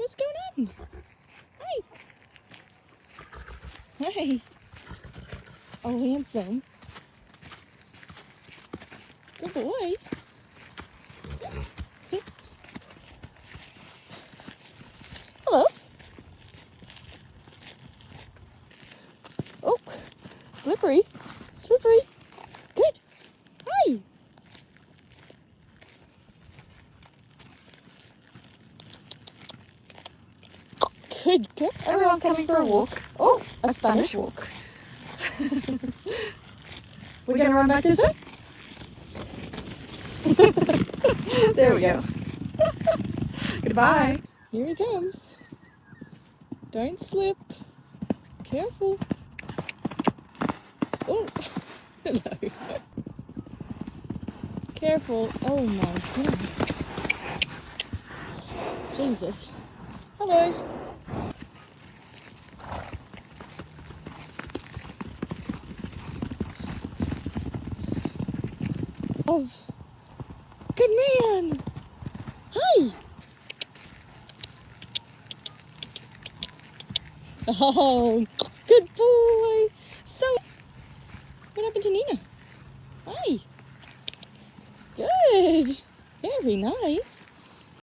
What's going on? Hey. Hey. Oh, handsome. Good boy. Hello. Oh, slippery. Slippery. Good. Hi. Good girl. Everyone's coming for a walk. Oh, a Spanish walk. We're going to run back this way? There we go. Goodbye. Here he comes. Don't slip. Careful. Oh, hello. Careful. Oh my goodness. Jesus. Hello. Oh, good man. Hi. Oh, good boy. So, what happened to Nina? Hi. Good. Very nice.